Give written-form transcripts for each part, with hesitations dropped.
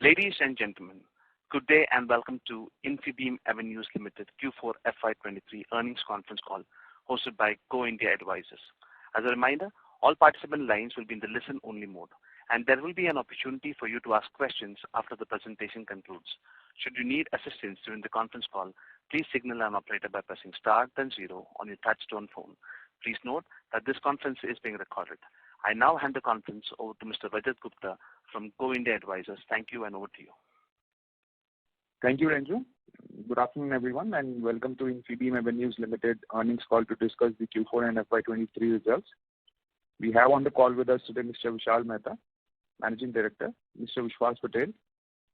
Ladies and gentlemen, good day and welcome to Infibeam Avenues Limited Q4 FY23 earnings conference call hosted by Go India Advisors. As a reminder, all participant lines will be in the listen-only mode, and there will be an opportunity for you to ask questions after the presentation concludes. Should you need assistance during the conference call, please signal an operator by pressing star then 0 on your touchtone phone. Please note that this conference is being recorded. I now hand the conference over to Mr. Rajat Gupta from Go India Advisors. Thank you, and over to you. Thank you, Ranju. Good afternoon, everyone, and welcome to Infibeam Avenues Limited earnings call to discuss the Q4 and FY23 results. We have on the call with us today Mr. Vishal Mehta, Managing Director, Mr. Vishwas Patel,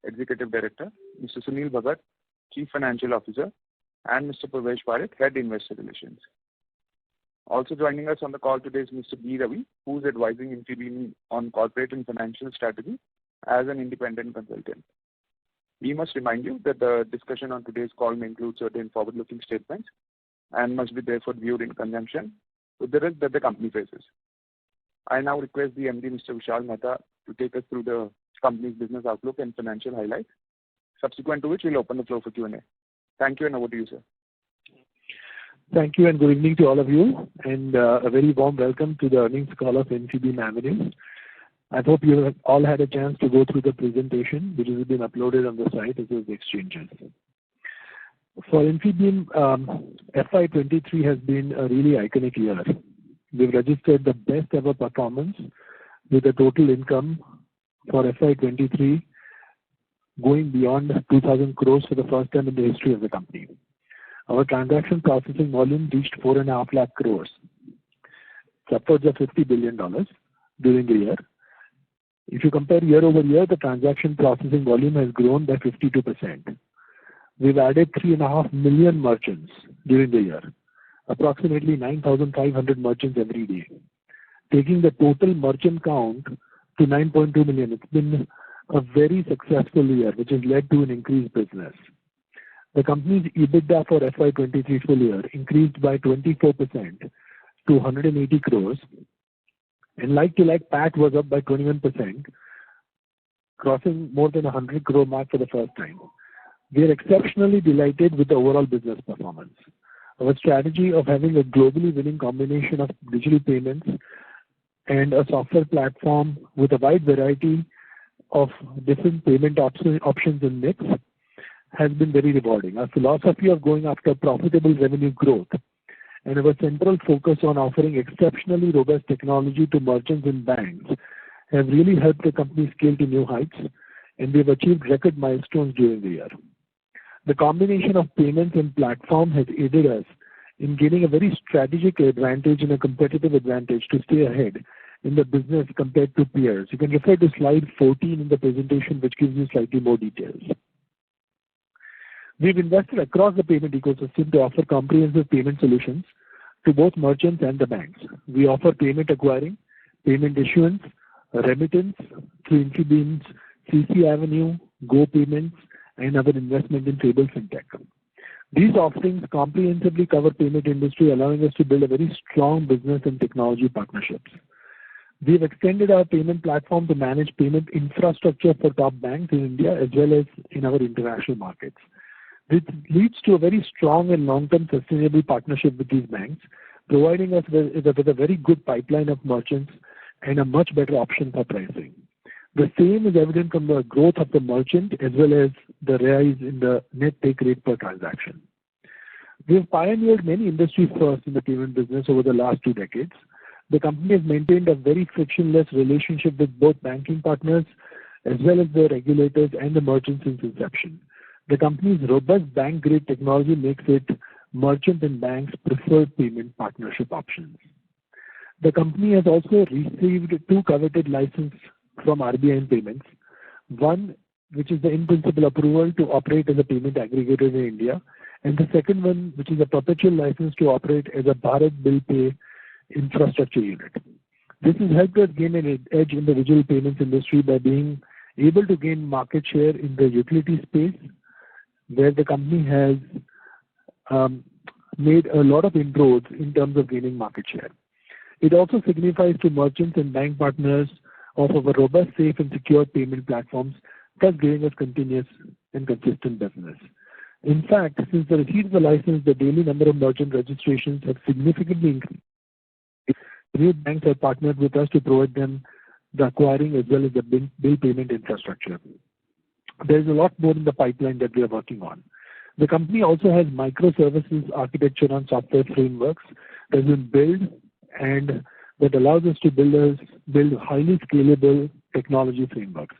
Executive Director, Mr. Sunil Bhagat, Chief Financial Officer, and Mr. Pravesh Parekh, Head Investor Relations. Also joining us on the call today is Mr. B. Ravi, who is advising Infibeam on corporate and financial strategy as an independent consultant. We must remind you that the discussion on today's call may include certain forward-looking statements and must be therefore viewed in conjunction with the risk that the company faces. I now request the MD, Mr. Vishal Mehta, to take us through the company's business outlook and financial highlights, subsequent to which we'll open the floor for Q&A. Thank you, and over to you, sir. Thank you, and good evening to all of you, and a very warm welcome to the earnings call of Infibeam Avenues. I hope you have all had a chance to go through the presentation, which has been uploaded on the site as well as the exchanges. For Infibeam, FY23 has been a really iconic year. We've registered the best ever performance with a total income for FY23 going beyond 2,000 crores for the first time in the history of the company. Our transaction processing volume reached 4.5 lakh crores. It's upwards of $50 billion during the year. If you compare year over year, the transaction processing volume has grown by 52%. We've added 3.5 million merchants during the year, approximately 9,500 merchants every day, taking the total merchant count to 9.2 million. It's been a very successful year, which has led to an increased business. The company's EBITDA for FY23 full year increased by 24% to 180 crores, and like-to-like PAT was up by 21%, crossing more than 100 crore mark for the first time. We are exceptionally delighted with the overall business performance. Our strategy of having a globally winning combination of digital payments and a software platform with a wide variety of different payment options and mix has been very rewarding. Our philosophy of going after profitable revenue growth and our central focus on offering exceptionally robust technology to merchants and banks have really helped the company scale to new heights, and we have achieved record milestones during the year. The combination of payments and platform has aided us in gaining a very strategic advantage and a competitive advantage to stay ahead in the business compared to peers. You can refer to slide 14 in the presentation, which gives you slightly more details. We've invested across the payment ecosystem to offer comprehensive payment solutions to both merchants and the banks. We offer payment acquiring, payment issuance, remittance through Infibeam's CC Avenue, Go Payments, and our investment in Fable Fintech. These offerings comprehensively cover payment industry, allowing us to build a very strong business and technology partnerships. We've extended our payment platform to manage payment infrastructure for top banks in India as well as in our international markets. This leads to a very strong and long-term sustainable partnership with these banks, providing us with a very good pipeline of merchants and a much better option for pricing. The same is evident from the growth of the merchant as well as the rise in the net take rate per transaction. We have pioneered many industry firsts in the payment business over the last 2 decades. The company has maintained a very frictionless relationship with both banking partners as well as the regulators and the merchants since inception. The company's robust bank-grade technology makes it merchant and banks' preferred payment partnership options. The company has also received 2 coveted licenses from RBI in payments. One, which is the in-principle approval to operate as a payment aggregator in India, and the second one, which is a perpetual license to operate as a Bharat Bill Pay infrastructure unit. This has helped us gain an edge in the digital payments industry by being able to gain market share in the utility space, where the company has made a lot of inroads in terms of gaining market share. It also signifies to merchants and bank partners of our robust, safe and secure payment platforms thus giving us continuous and consistent business. In fact, since the receipt of the license, the daily number of merchant registrations have significantly increased. New banks have partnered with us to provide them the acquiring as well as the bill payment infrastructure. There is a lot more in the pipeline that we are working on. The company also has microservices architecture on software frameworks that has been built and that allows us to build highly scalable technology frameworks.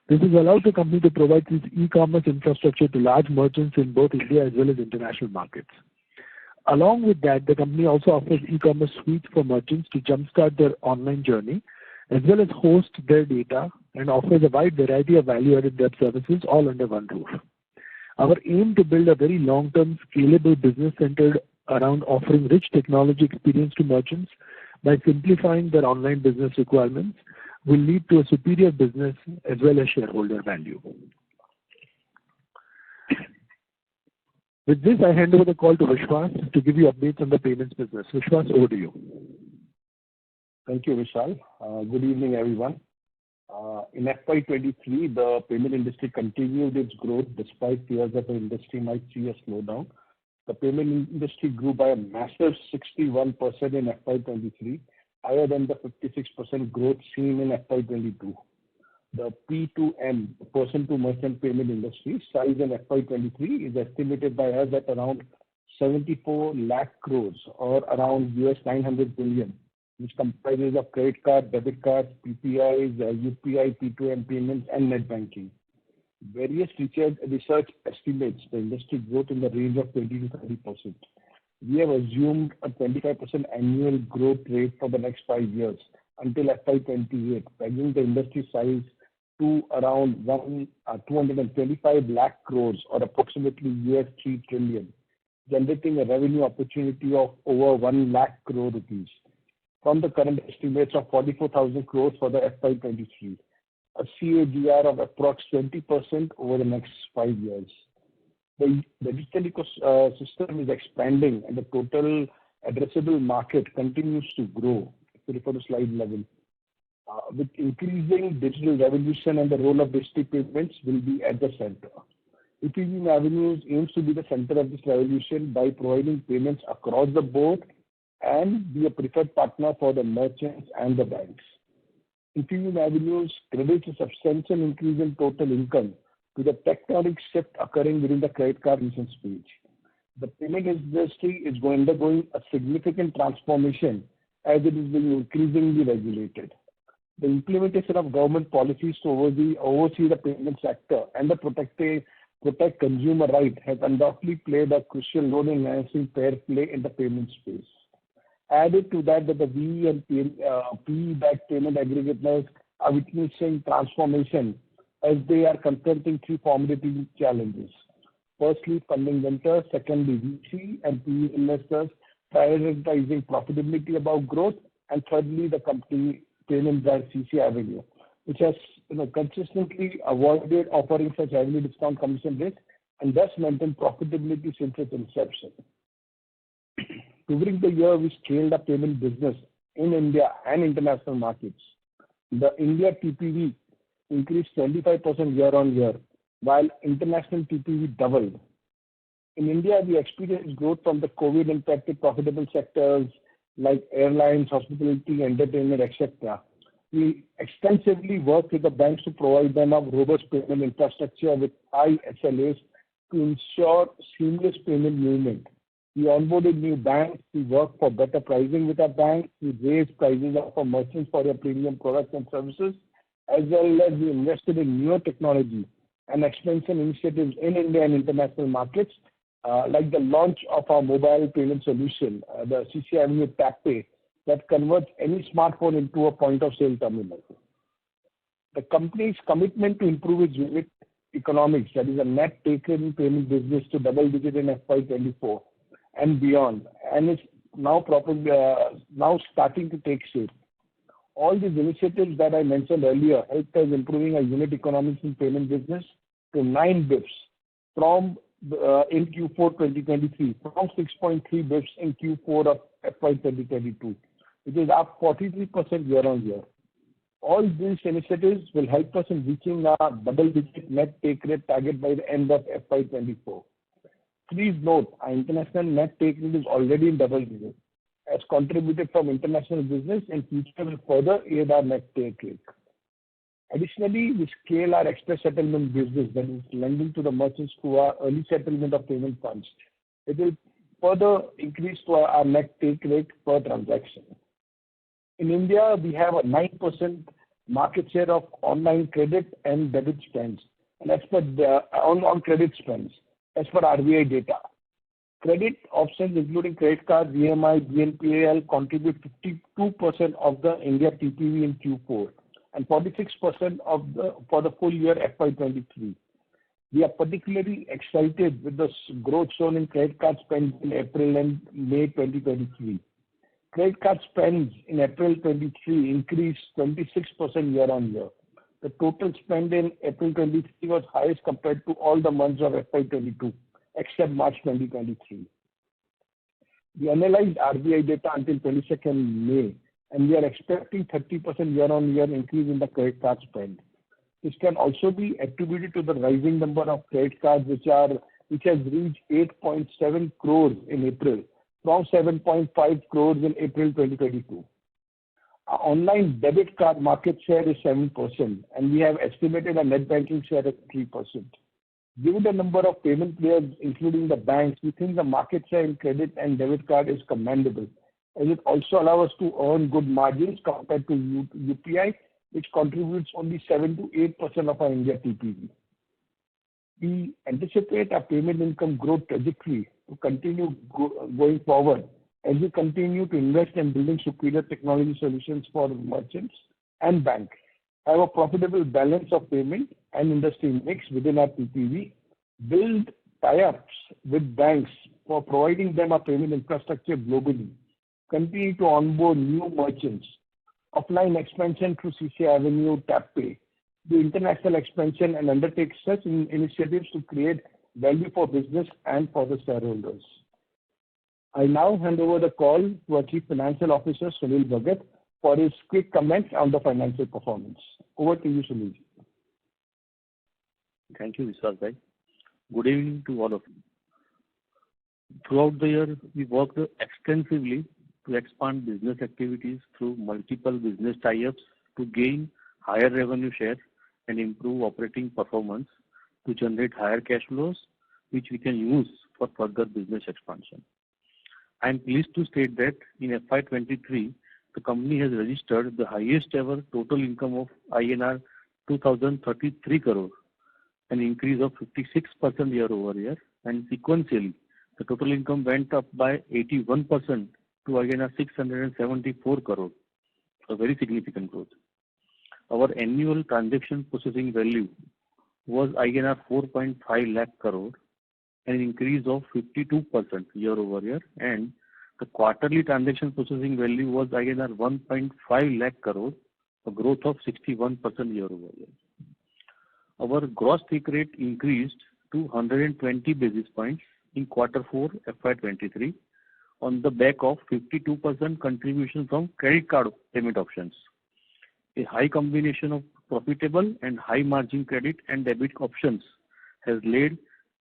This has allowed the company to provide this e-commerce infrastructure to large merchants in both India as well as international markets. Along with that, the company also offers e-commerce suites for merchants to jumpstart their online journey, as well as host their data and offers a wide variety of value-added web services all under one roof. Our aim to build a very long-term scalable business centered around offering rich technology experience to merchants by simplifying their online business requirements will lead to a superior business as well as shareholder value. With this, I hand over the call to Vishwas to give you updates on the payments business. Vishwas, over to you. Thank you, Vishal. Good evening, everyone. In FY23, the payment industry continued its growth despite fears that the industry might see a slowdown. The payment industry grew by a massive 61% in FY23, higher than the 56% growth seen in FY22. The P2M, person-to-merchant payment industry, size in FY23 is estimated by us at around 74 lakh crores or around $900 billion, which comprises of credit card, debit cards, PPIs, UPI, P2M payments, and net banking. Various research estimates the industry growth in the range of 20 to 30%. We have assumed a 25% annual growth rate for the next 5 years until FY28, bringing the industry size to around 225 lakh crores or approximately $3 trillion, generating a revenue opportunity of over 1 lakh crore rupees from the current estimates of 44,000 crores for the FY23, a CAGR of approx 20% over the next 5 years. The digital ecosystem is expanding and the total addressable market continues to grow. If you refer to slide 11. With increasing digital revolution and the role of digital payments will be at the center. Infibeam Avenues aims to be the center of this revolution by providing payments across the board and be a preferred partner for the merchants and the banks. Infibeam Avenues credits a substantial increase in total income to the tectonic shift occurring within the credit card issuance stage. The payment industry is undergoing a significant transformation as it is being increasingly regulated. The implementation of government policies to oversee the payment sector and the protect consumer rights has undoubtedly played a crucial role in enhancing fair play in the payment space. Added to that, the VE and PE-backed payment aggregators are witnessing transformation as they are confronting 3 formidable challenges. Firstly, funding vendors. Secondly, VC and PE investors prioritizing profitability above growth. And thirdly, the company payment brand CC Avenue, which has consistently avoided offering such heavily discount commission rates and thus maintained profitability since its inception. During the year, we scaled up payment business in India and international markets. The India TPV increased 25% year on year, while international TPV doubled. In India, we experienced growth from the COVID-impacted profitable sectors like airlines, hospitality, entertainment, etc. We extensively worked with the banks to provide them a robust payment infrastructure with high SLAs to ensure seamless payment movement. We onboarded new banks, we worked for better pricing with our banks, we raised prices for merchants for their premium products and services, as well as we invested in newer technology and expansion initiatives in India and international markets, like the launch of our mobile payment solution, the CC Avenue Tap Pay, that converts any smartphone into a point-of-sale terminal. The company's commitment to improve its unit economics, that is a net take-in payment business, to double-digit in FY24 and beyond, and it's now starting to take shape. All these initiatives that I mentioned earlier helped us improving our unit economics in payment business to 9 bips from in Q4 2023, from 6.3 bips in Q4 of FY 2022, which is up 43% year on year. All these initiatives will help us in reaching our double-digit net take rate target by the end of FY24. Please note, our international net take rate is already in double digits. As contributed from international business, in future will further aid our net take rate. Additionally, we scale our express settlement business, that is lending to the merchants through our early settlement of payment funds. It will further increase to our net take rate per transaction. In India, we have a 9% market share of online credit and debit spends, and as per on credit spends, as per RBI data. Credit options, including credit cards, EMI, BNPL, contribute 52% of the India TPV in Q4 and 46% for the full year FY23. We are particularly excited with the growth shown in credit card spends in April and May 2023. Credit card spends in April 23 increased 26% year-on-year. The total spend in April 23 was highest compared to all the months of FY22, except March 2023. We analyzed RBI data until 22nd May, and we are expecting 30% year-on-year increase in the credit card spend. This can also be attributed to the rising number of credit cards which has reached 8.7 crores in April, from 7.5 crores in April 2022. Our online debit card market share is 7%, and we have estimated a net banking share at 3%. Given the number of payment players, including the banks, we think the market share in credit and debit card is commendable, as it also allows us to earn good margins compared to UPI, which contributes only 7 to 8% of our India TPV. We anticipate our payment income growth trajectory to continue going forward as we continue to invest in building superior technology solutions for merchants and banks, have a profitable balance of payment and industry mix within our TPV, build tie-ups with banks for providing them a payment infrastructure globally, continue to onboard new merchants, offline expansion through CC Avenue, TapPay, do international expansion, and undertake such initiatives to create value for business and for the shareholders. I now hand over the call to our Chief Financial Officer, Sunil Bhagat, for his quick comments on the financial performance. Over to you, Sunil. Thank you, Vishal Bhai. Good evening to all of you. Throughout the year, we worked extensively to expand business activities through multiple business tie-ups to gain higher revenue share and improve operating performance to generate higher cash flows, which we can use for further business expansion. I am pleased to state that in FY23, the company has registered the highest ever total income of INR 2,033 crore, an increase of 56% year-over-year, and sequentially, the total income went up by 81% to INR 674 crore, a very significant growth. Our annual transaction processing value was INR 4.5 lakh crore, an increase of 52% year-over-year, and the quarterly transaction processing value was INR 1.5 lakh crore, a growth of 61% year-over-year. Our gross take rate increased to 120 basis points in Q4 FY23 on the back of 52% contribution from credit card payment options. A high combination of profitable and high margin credit and debit options has led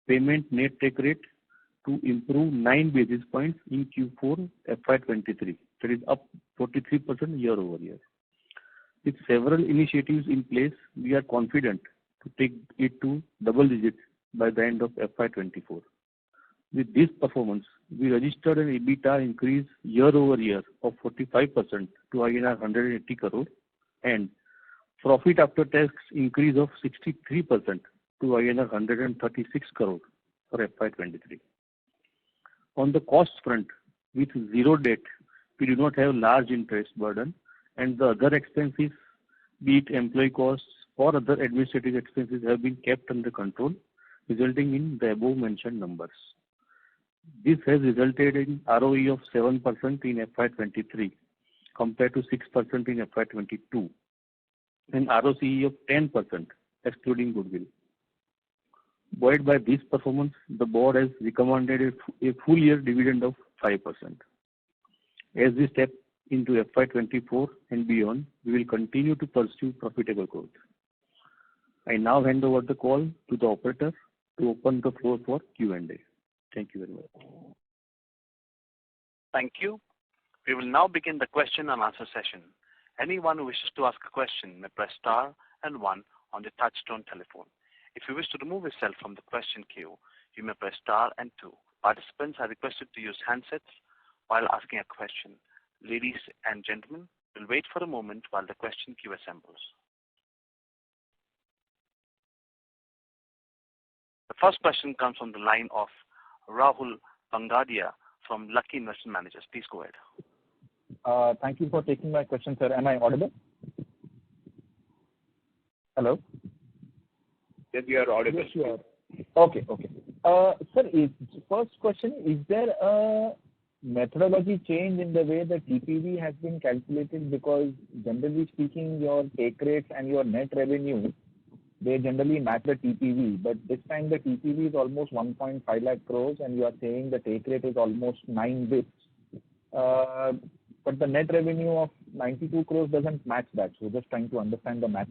payment net take rate to improve 9 basis points in Q4 FY23, that is up 43% year-over-year. With several initiatives in place, we are confident to take it to double digits by the end of FY24. With this performance, we registered an EBITDA increase year-over-year of 45% to INR 180 crore and profit after tax increase of 63% to INR 136 crore for FY23. On the cost front, with zero debt, we do not have large interest burden, and the other expenses, be it employee costs or other administrative expenses, have been kept under control, resulting in the above mentioned numbers. This has resulted in ROE of 7% in FY23 compared to 6% in FY22 and ROCE of 10% excluding goodwill. Buoyed by this performance, the board has recommended a full year dividend of 5%. As we step into FY24 and beyond, we will continue to pursue profitable growth. I now hand over the call to the operator to open the floor for Q&A. Thank you very much. Thank you. We will now begin the question and answer session. Anyone who wishes to ask a question may press star and one on the touchtone telephone. If you wish to remove yourself from the question queue, you may press star and two. Participants are requested to use handsets while asking a question. Ladies and gentlemen, we'll wait for a moment while the question queue assembles. The first question comes from the line of Rahul Pangadia from Lucky Investment Managers. Please go ahead. Thank you for taking my question, sir. Am I audible? Hello? Yes, you are audible. Yes, you are. Okay. Sir, first question, is there a methodology change in the way the TPV has been calculated? Because generally speaking, your take rates and your net revenue, they generally match the TPV. But this time the TPV is almost 1.5 lakh crores and you are saying the take rate is almost 9 bits. But the net revenue of 92 crores doesn't match that. So just trying to understand the match.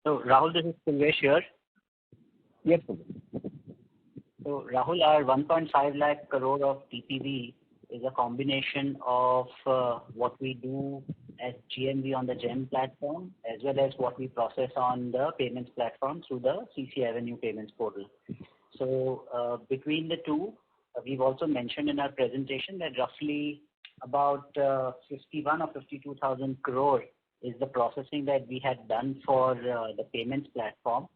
So Rahul, this is Pulvesh here. Yes, sir. So Rahul, our 1.5 lakh crore of TPV is a combination of what we do as GMV on the GEM platform as well as what we process on the payments platform through the CC Avenue payments portal. So between the two, we've also mentioned in our presentation that roughly about 51 or 52,000 crore is the processing that we had done for the payments platform,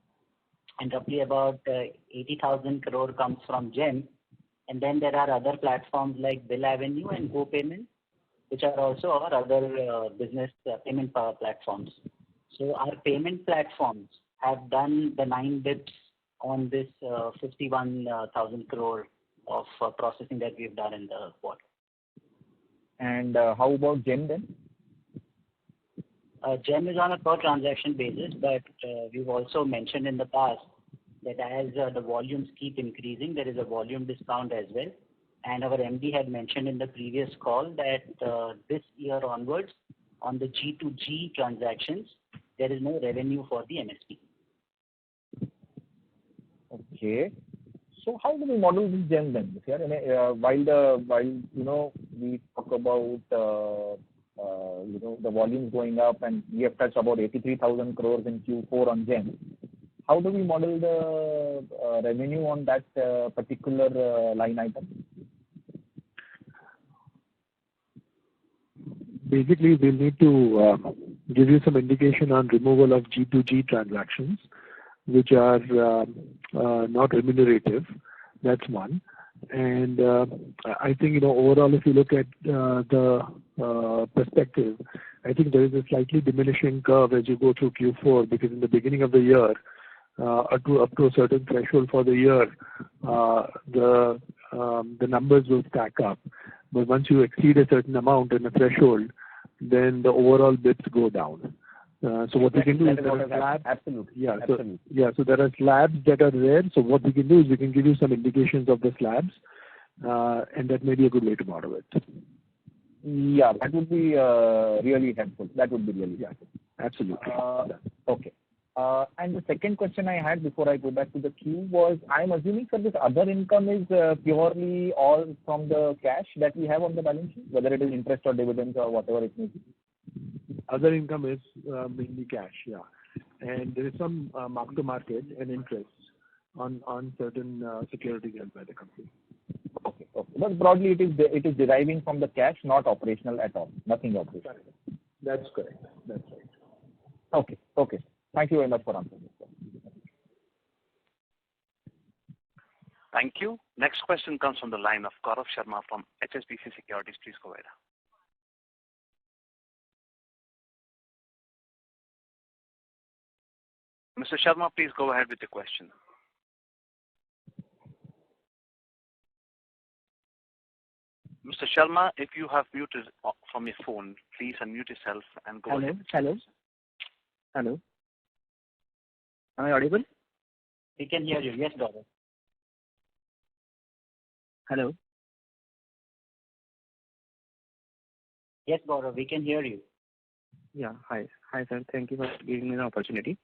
and roughly about 80,000 crore comes from GEM. And then there are other platforms like Bill Avenue and Go Payments, which are also our other business payment platforms. So our payment platforms have done the 9 bits on this 51,000 crore of processing that we've done in the quarter. And how about GEM then? GEM is on a per transaction basis, but we've also mentioned in the past that as the volumes keep increasing, there is a volume discount as well. And our MD had mentioned in the previous call that this year onwards, on the G2G transactions, there is no revenue for the MSP. Okay. So how do we model this GEM then? While we talk about the volumes going up and we have touched about 83,000 crores in Q4 on GEM, how do we model the revenue on that particular line item? Basically, we'll need to give you some indication on removal of G2G transactions, which are not remunerative. That's one. And I think, overall, if you look at the perspective, I think there is a slightly diminishing curve as you go through Q4, because in the beginning of the year, up to a certain threshold for the year, the numbers will stack up. But once you exceed a certain amount and a threshold, then the overall bits go down. So what we can do is there are slabs. Absolutely. Yeah. Absolutely. So there are slabs that are there. So what we can do is we can give you some indications of the slabs, and that may be a good way to model it. Yeah, that would be really helpful. Absolutely. Okay. And the second question I had before I go back to the queue was, I'm assuming, sir, this other income is purely all from the cash that we have on the balance sheet, whether it is interest or dividends or whatever it may be. Other income is mainly cash, yeah. And there is some mark-to-market and interest on certain securities held by the company. Okay. But broadly, it is deriving from the cash, not operational at all. Nothing operational. That's correct. That's right. Okay. Thank you very much for answering this. Thank you. Next question comes from the line of Gaurav Sharma from HSBC Securities. Please go ahead. Mr. Sharma, please go ahead with the question. Mr. Sharma, if you have muted from your phone, please unmute yourself and go ahead. Hello. Am I audible? We can hear you. Yes, Gaurav. Hello. Yes, Gaurav, we can hear you. Yeah. Hi. Hi, sir. Thank you for giving me the opportunity.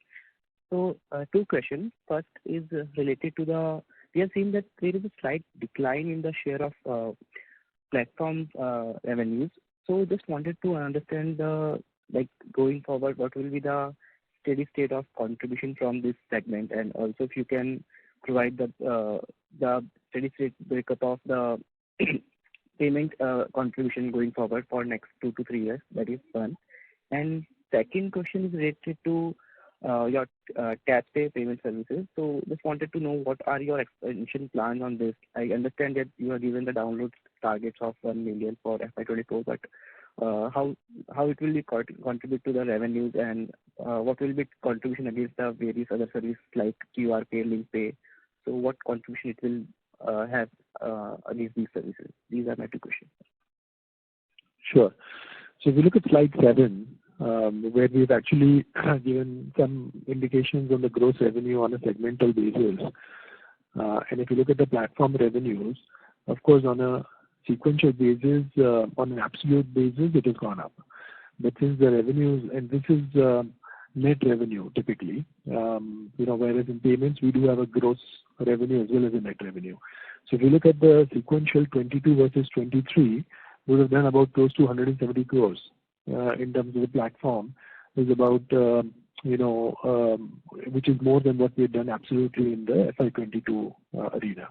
So, two questions. First is related to we have seen that there is a slight decline in the share of platform revenues. So, just wanted to understand going forward, what will be the steady state of contribution from this segment, and also if you can provide the steady state breakup of the payment contribution going forward for next 2 to 3 years. That is one. And second question is related to your tap pay payment services. So just wanted to know what are your expansion plans on this. I understand that you are given the download targets of 1 million for FY24, but how it will be contribute to the revenues, and what will be contribution against the various other services like QR pay, link pay. So what contribution it will have against these services? These are my two questions. Sure. So if you look at slide 7, where we've actually given some indications on the gross revenue on a segmental basis. And if you look at the platform revenues, of course, on a sequential basis, on an absolute basis, it has gone up. But since the revenues, and this is net revenue typically, whereas in payments, we do have a gross revenue as well as a net revenue. So if you look at the sequential 22 versus 23, we would have done about close to 170 crores. In terms of the platform is about, which is more than what we had done absolutely in the FY22 arena.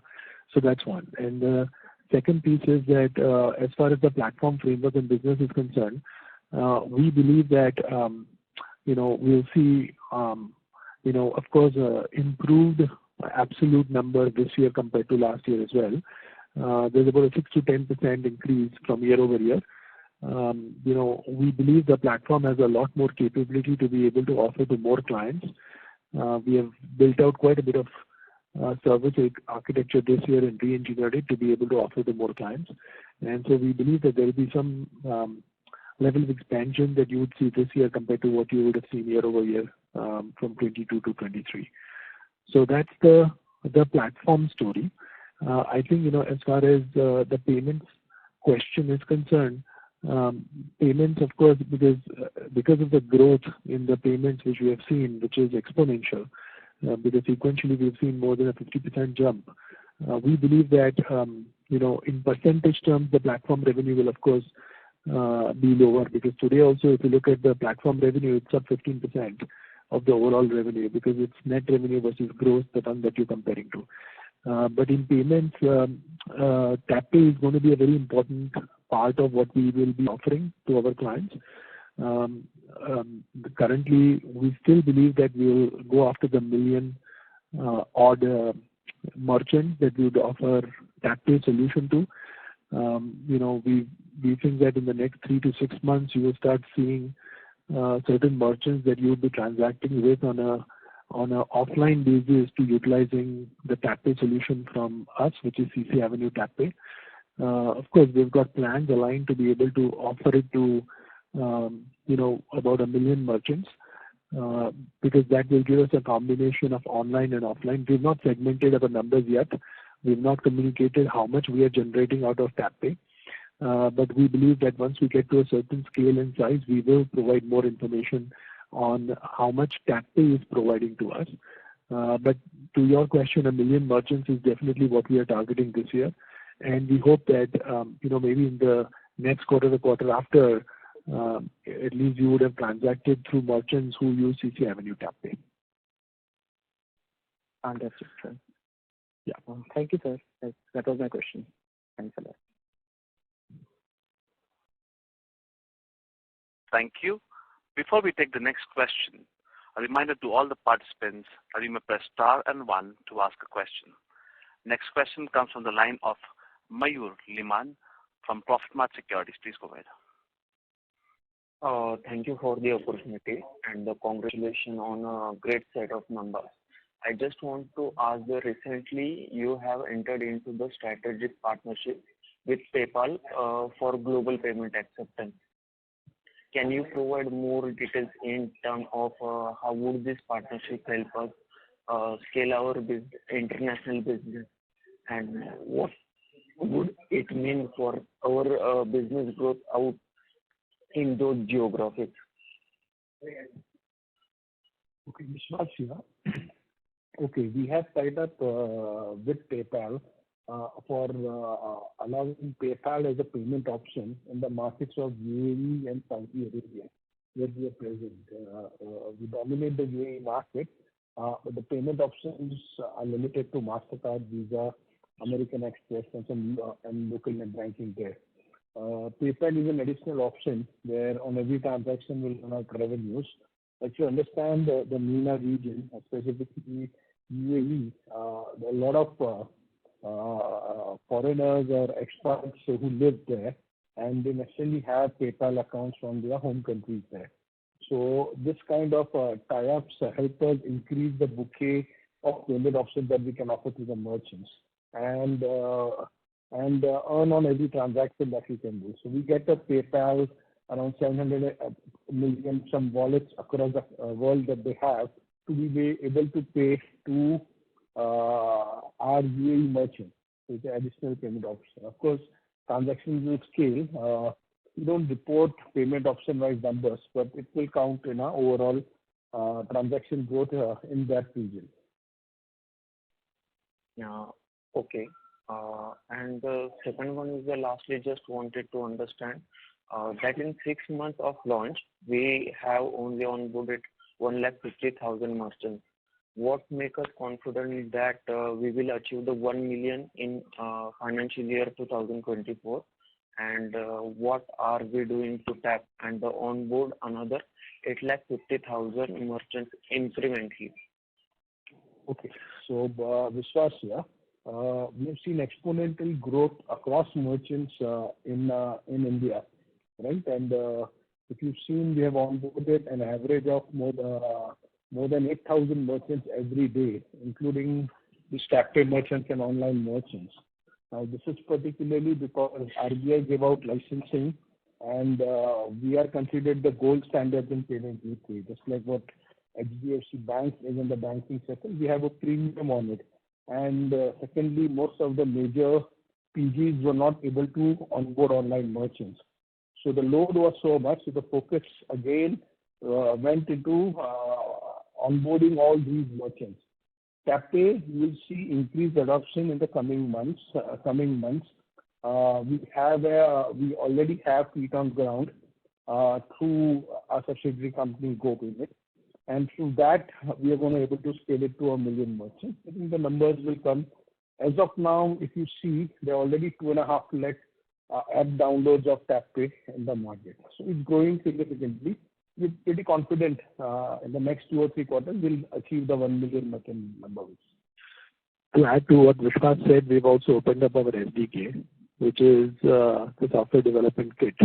So that's one. And the second piece is that as far as the platform framework and business is concerned, we believe that, we'll see, of course, improved absolute number this year compared to last year as well. There's about a 6 to 10% increase from year over year. We believe the platform has a lot more capability to be able to offer to more clients. We have built out quite a bit of service architecture this year and re-engineered it to be able to offer to more clients. And so we believe that there will be some level of expansion that you would see this year compared to what you would have seen year over year from 22 to 23. So that's the platform story. I think, as far as the payments question is concerned, payments, of course, because of the growth in the payments which we have seen, which is exponential, because sequentially we've seen more than a 50% jump. We believe that, in percentage terms, the platform revenue will, of course, be lower, because today also, if you look at the platform revenue, it's up 15% of the overall revenue, because it's net revenue versus gross, the one that you're comparing to. But in payments, tap pay is going to be a very important part of what we will be offering to our clients. Currently, we still believe that we will go after the million odd merchants that we would offer tap pay solution to. We think that in the next 3 to 6 months, you will start seeing certain merchants that you would be transacting with on a offline basis to utilizing the tap pay solution from us, which is CC Avenue Tap Pay. Of course, we've got plans aligned to be able to offer it to, about 1 million merchants, because that will give us a combination of online and offline. We've not segmented our numbers yet. We've not communicated how much we are generating out of tap pay. But we believe that once we get to a certain scale and size, we will provide more information on how much tap pay is providing to us. But to your question, 1 million merchants is definitely what we are targeting this year. And we hope that, maybe in the next quarter, the quarter after, at least you would have transacted through merchants who use CC Avenue Tap Pay. Understood, sir. Yeah. Thank you, sir. That was my question. Thanks a lot. Thank you. Before we take the next question, a reminder to all the participants that you may press star and 1 to ask a question. Next question comes from the line of Mayur Liman from Profitmart Securities. Please go ahead. Thank you for the opportunity and congratulations on a great set of numbers. I just want to ask that recently you have entered into the strategic partnership with PayPal for global payment acceptance. Can you provide more details in terms of how would this partnership help us scale our international business, and what would it mean for our business growth out in those geographies? Okay, Vishwas here. Okay, we have tied up with PayPal for allowing PayPal as a payment option in the markets of UAE and Saudi Arabia, where we are present. We dominate the UAE market, but the payment options are limited to MasterCard, Visa, American Express, and some and local net banking there. PayPal is an additional option where on every transaction will run out revenues. If you understand the MENA region, specifically UAE, there are a lot of foreigners or expats who live there, and they necessarily have PayPal accounts from their home countries there. So this kind of tie-ups help us increase the bouquet of payment options that we can offer to the merchants and earn on every transaction that we can do. So we get a PayPal around 700 million, some wallets across the world that they have to be able to pay to our UAE merchants with the additional payment option. Of course, transactions will scale. We don't report payment option-wise numbers, but it will count in our overall transaction growth in that region. Yeah. Okay. And the second one is lastly, just wanted to understand that in 6 months of launch, we have only onboarded 150,000 merchants. What makes us confident that we will achieve the 1 million in financial year 2024? And what are we doing to tap and onboard another 850,000 merchants incrementally? Okay. So, Vishwas here. We have seen exponential growth across merchants in India, right? And if you've seen, we have onboarded an average of more than 8,000 merchants every day, including the TapPay merchants and online merchants. Now, this is particularly because RBI gave out licensing, and we are considered the gold standard in payment gateway, just like what HDFC Bank is in the banking sector. We have a premium on it. And secondly, most of the major PGs were not able to onboard online merchants. So the load was so much, so the focus again went into onboarding all these merchants. TapPay, you will see increased adoption in the coming months. We already have feet on ground through our subsidiary company GoPayment, and through that we are going to be able to scale it to 1 million merchants. I think the numbers will come. As of now, if you see, there are already 2.5 lakh app downloads of TapPay in the market. So it's growing significantly. We're pretty confident in the next 2 or 3 quarters we'll achieve the 1 million merchant number. To add to what Vishwas said, we've also opened up our SDK, which is the software development kit.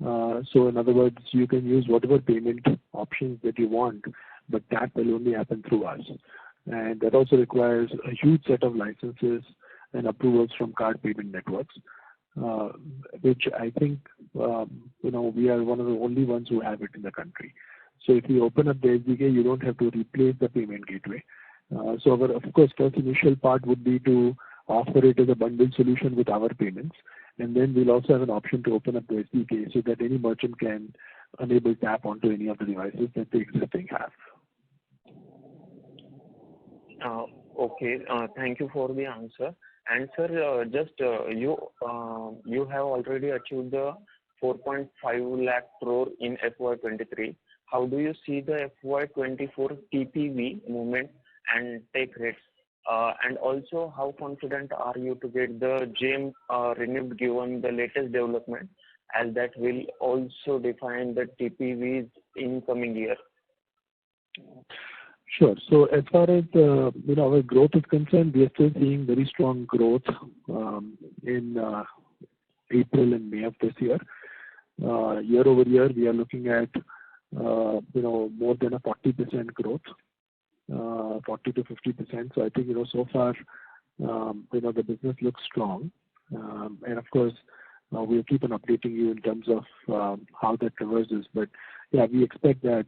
So in other words, you can use whatever payment options that you want, but that will only happen through us. And that also requires a huge set of licenses and approvals from card payment networks, which I think, we are one of the only ones who have it in the country. So if you open up the SDK, you don't have to replace the payment gateway. So our, of course, first initial part would be to offer it as a bundled solution with our payments. And then we'll also have an option to open up the SDK so that any merchant can enable tap onto any of the devices that they existing have. Okay. Thank you for the answer. And sir, you have already achieved the 4.5 lakh crore in FY23. How do you see the FY24 TPV movement and take rates? And also, how confident are you to get the GEM renewed given the latest development, as that will also define the TPVs in coming year? Sure. So as far as our growth is concerned, we are still seeing very strong growth in April and May of this year. Year over year, we are looking at more than a 40% growth, 40 to 50%. So I think so far the business looks strong, and of course we'll keep on updating you in terms of how that traverses. But yeah, we expect that.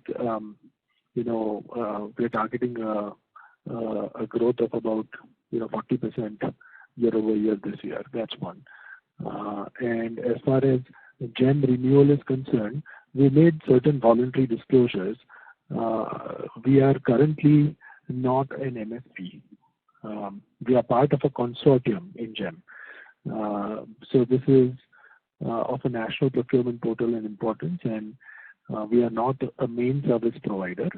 We're targeting a growth of about 40% year-over-year this year. That's one. And as far as GEM renewal is concerned, we made certain voluntary disclosures. We are currently not an MSP. We are part of a consortium in GEM. So this is of a national procurement portal in importance, and we are not a main service provider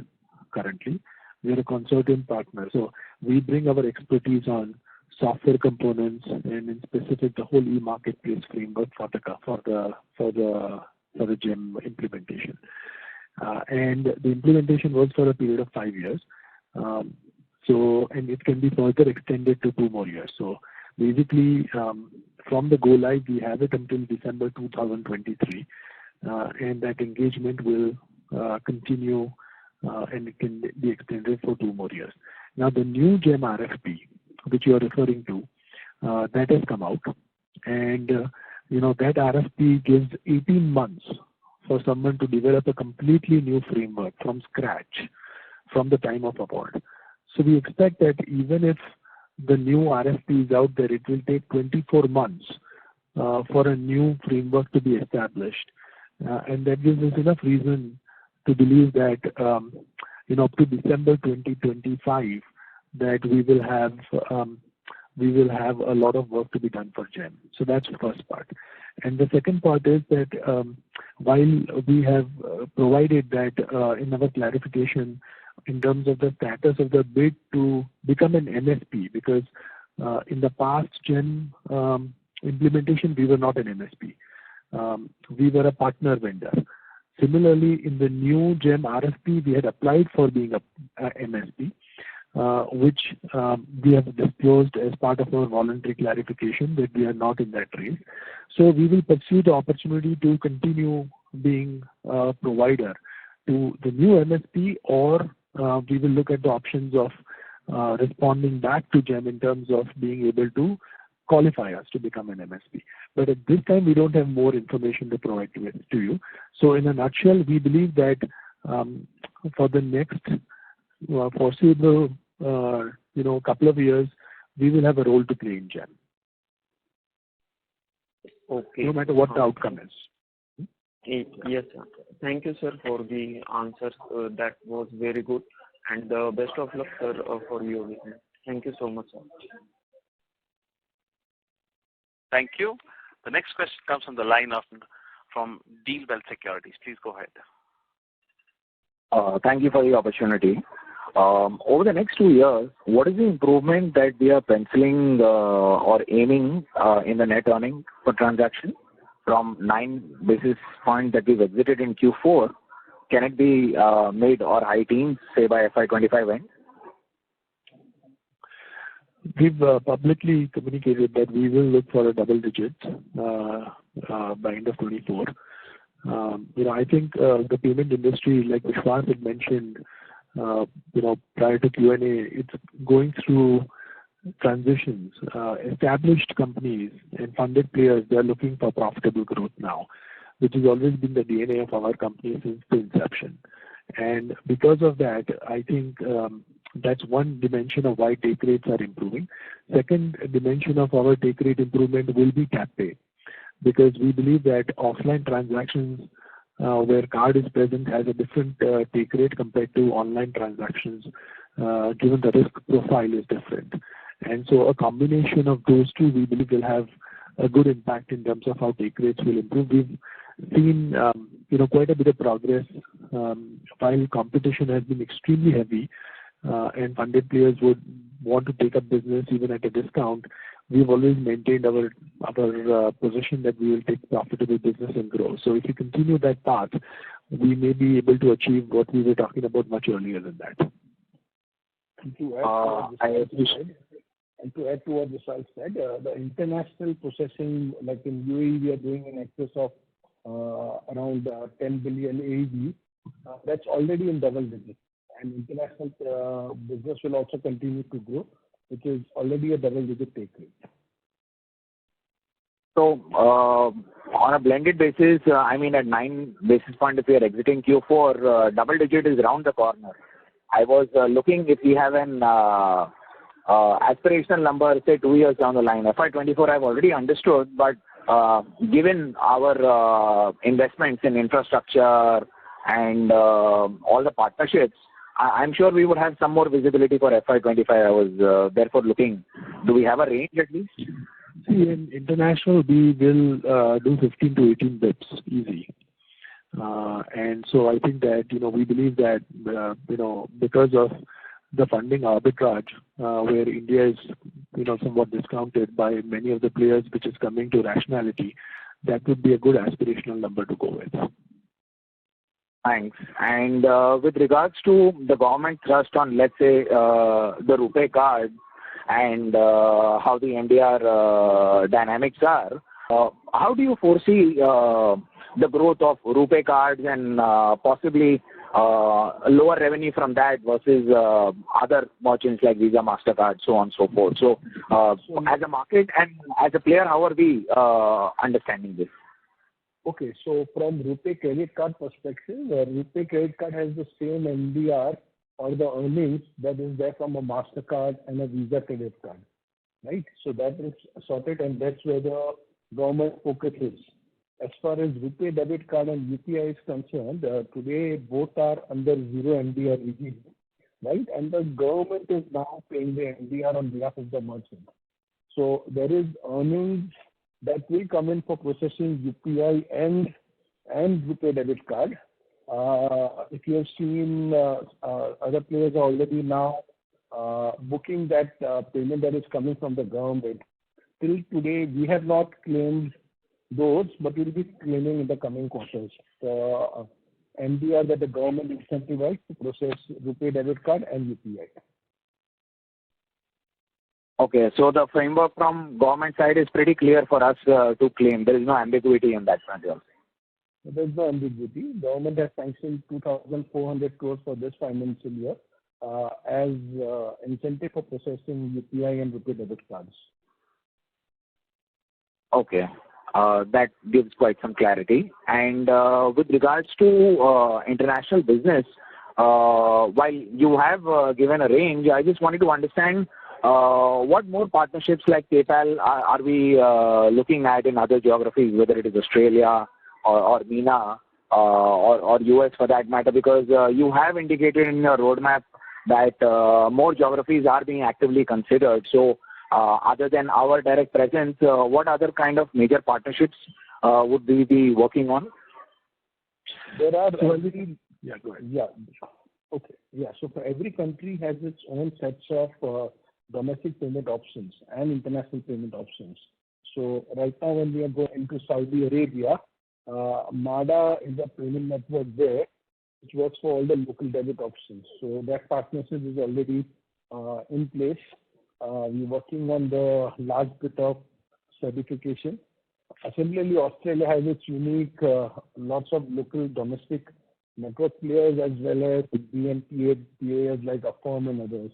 currently. We are a consortium partner. So we bring our expertise on software components and in specific the whole e-marketplace framework for the GEM implementation. And the implementation was for a period of 5 years. And it can be further extended to 2 more years. So basically, from the go live, we have it until December 2023, and that engagement will continue, and it can be extended for 2 more years. Now, the new GEM RFP, which you are referring to, that has come out, and that RFP gives 18 months for someone to develop a completely new framework from scratch from the time of award. So we expect that even if the new RFP is out there, it will take 24 months for a new framework to be established. And that gives us enough reason to believe that up to December 2025, that we will have a lot of work to be done for GEM. So that's the first part. And the second part is that while we have provided that in our clarification in terms of the status of the bid to become an MSP, because in the past GEM implementation, we were not an MSP. We were a partner vendor. Similarly, in the new GEM RFP, we had applied for being a MSP, which we have disclosed as part of our voluntary clarification that we are not in that race. So we will pursue the opportunity to continue being a provider to the new MSP, or we will look at the options of responding back to GEM in terms of being able to qualify us to become an MSP. But at this time, we don't have more information to provide to you. So in a nutshell, we believe that for the next foreseeable couple of years, we will have a role to play in GEM. Okay. No matter what the outcome is. Yes, sir. Thank you, sir, for the answers. That was very good. And best of luck, sir, for your business. Thank you so much, sir. Thank you. The next question comes from the line from Deal Wealth Securities. Please go ahead. Thank you for the opportunity. Over the next 2 years, what is the improvement that we are penciling or aiming in the net earning per transaction from 9 basis points that we've exited in Q4? Can it be made or high teens, say by FY25 end? We've publicly communicated that we will look for a double digit by end of 24. I think the payment industry, like Vishwas had mentioned, prior to Q&A, it's going through transitions. Established companies and funded players, they're looking for profitable growth now, which has always been the DNA of our company since the inception. And because of that, I think that's one dimension of why take rates are improving. Second dimension of our take rate improvement will be tap pay, because we believe that offline transactions where card is present has a different take rate compared to online transactions, given the risk profile is different. And so a combination of those two, we believe, will have a good impact in terms of how take rates will improve. We've seen quite a bit of progress while competition has been extremely heavy and funded players would want to take up business even at a discount. We've always maintained our position that we will take profitable business and grow. So if you continue that path, we may be able to achieve what we were talking about much earlier than that. To add to what Vishal said, the international processing, like in UAE, we are doing in excess of around 10 billion AED. That's already in double digits. And international business will also continue to grow, which is already a double-digit take rate. So, on a blended basis, at 9 basis points, if we are exiting Q4, double digit is around the corner. I was looking if we have an aspirational number, say 2 years down the line? FY24 I've already understood, but given our investments in infrastructure and all the partnerships, I'm sure we would have some more visibility for FY25. I was therefore looking. Do we have a range at least? See, in international, we will do 15 to 18 bips easy. And so I think that, we believe that, because of the funding arbitrage, where India is, somewhat discounted by many of the players, which is coming to rationality, that would be a good aspirational number to go with. Thanks. And with regards to the government thrust on, let's say, the RuPay card and how the MDR dynamics are, how do you foresee the growth of RuPay cards and possibly lower revenue from that versus other merchants like Visa, MasterCard, so on and so forth? So as a market and as a player, how are we understanding this? Okay, so from RuPay credit card perspective, RuPay credit card has the same MDR or the earnings that is there from a MasterCard and a Visa credit card, right? So that is sorted, and that's where the government focus is. As far as RuPay debit card and UPI is concerned, today both are under zero MDR regime, right? And the government is now paying the MDR on behalf of the merchant. So there is earnings that will come in for processing UPI and RuPay debit card. If you have seen, other players are already now booking that payment that is coming from the government. Till today, we have not claimed those, but we'll be claiming in the coming quarters. The MDR that the government incentivized to process RuPay debit card and UPI. Okay, so the framework from government side is pretty clear for us to claim. There is no ambiguity in that front. There is no ambiguity. Government has sanctioned 2,400 crores for this financial year as incentive for processing UPI and RuPay debit cards. Okay, that gives quite some clarity. And with regards to international business, while you have given a range, I just wanted to understand what more partnerships like PayPal are we looking at in other geographies, whether it is Australia or MENA or US for that matter, because you have indicated in your roadmap that more geographies are being actively considered. So other than our direct presence, what other kind of major partnerships would we be working on? There are already... Yeah, go ahead. Yeah. Okay. Yeah. So for every country has its own sets of domestic payment options and international payment options. So right now when we are going into Saudi Arabia, MADA is a payment network there which works for all the local debit options. So that partnership is already in place. We're working on the last bit of certification. Similarly, Australia has its unique, lots of local domestic network players as well as BNPA players like Affirm and others.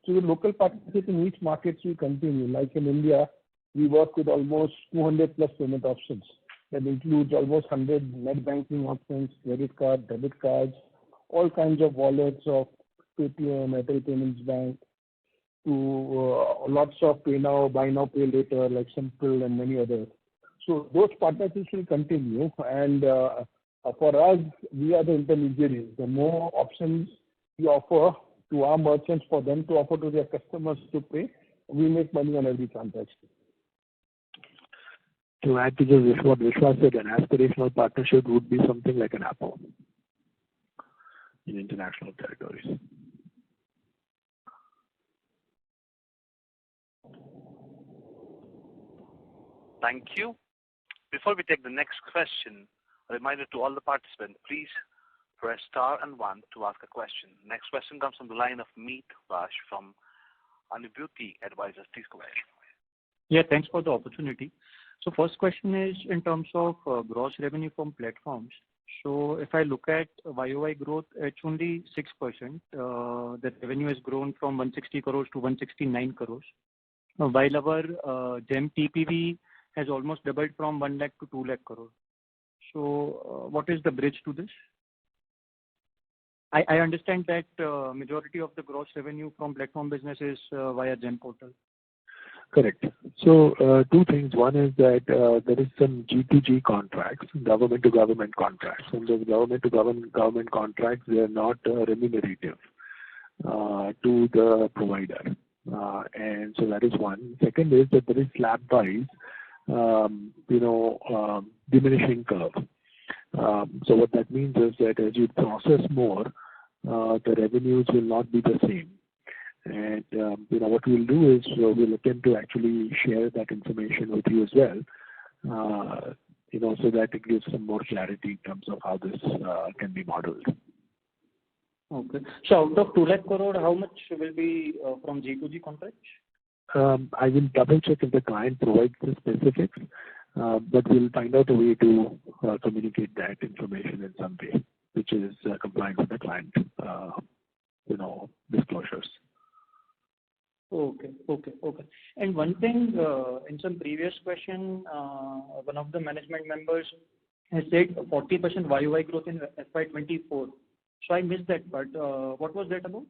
So the local partnership in each market will continue. Like in India, we work with almost 200 plus payment options. That includes almost 100 net banking options, credit card, debit cards, all kinds of wallets of Paytm, Airtel Payments Bank, to lots of pay now, buy now, pay later, like Simple and many others. So those partnerships will continue. And for us, we are the intermediaries. The more options we offer to our merchants for them to offer to their customers to pay, we make money on every transaction. To add to just what Vishwas said, an aspirational partnership would be something like an Apple in international territories. Thank you. Before we take the next question, a reminder to all the participants, please press star and 1 to ask a question. Next question comes from the line of Meet Vash from Anubhuti Advisors. Please go ahead. Yeah, thanks for the opportunity. So first question is in terms of gross revenue from platforms. So if I look at YOY growth, it's only 6%. The revenue has grown from 160 crores to 169 crores. While our GEM TPV has almost doubled from 1 lakh to 2 lakh crore. So what is the bridge to this? I understand that majority of the gross revenue from platform business is via GeM portal. Correct. So two things. One is that there is some G2G contracts, government to government contracts. And those government to government contracts, they are not remunerative to the provider. And so that is one. Second is that there is slab-wise, diminishing curve. So what that means is that as you process more, the revenues will not be the same. And what we'll do is we'll attempt to actually share that information with you as well, so that it gives some more clarity in terms of how this can be modeled. Okay. So out of 2 lakh crore, how much will be from G2G contracts? I will double check if the client provides the specifics, but we'll find out a way to communicate that information in some way, which is compliant with the client, disclosures. Okay. And one thing, in some previous question, one of the management members has said 40% YOY growth in FY24. So I missed that part. What was that about?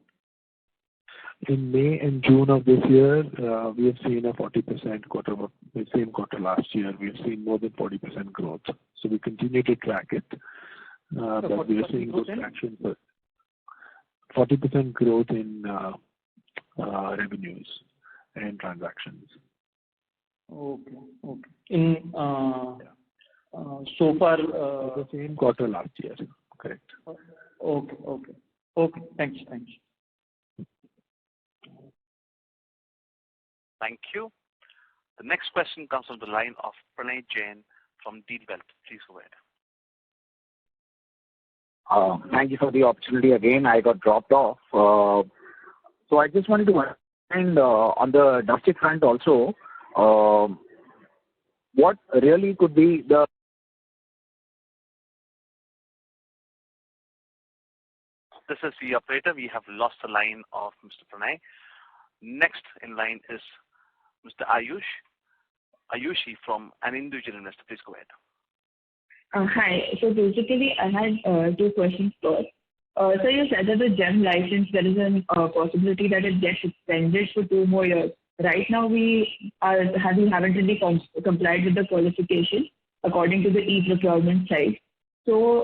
In May and June of this year, we have seen a 40% quarter, the same quarter last year. We have seen more than 40% growth. So we continue to track it. But we are seeing good traction. 40% growth in revenues and transactions. Okay. In so far, the same quarter last year. Correct. Okay. Thanks. Thank you. The next question comes from the line of Pranay Jain from Deal Wealth. Please go ahead. Thank you for the opportunity again. I got dropped off. So I just wanted to understand on the domestic front also, what really could be the... This is the operator. We have lost the line of Mr. Pranay. Next in line is Mr. Ayushi from an individual investor. Please go ahead. Hi. So basically, I had 2 questions first. So you said that the GeM license, there is a possibility that it gets extended for 2 more years. Right now, we haven't really complied with the qualification according to the e-procurement side. So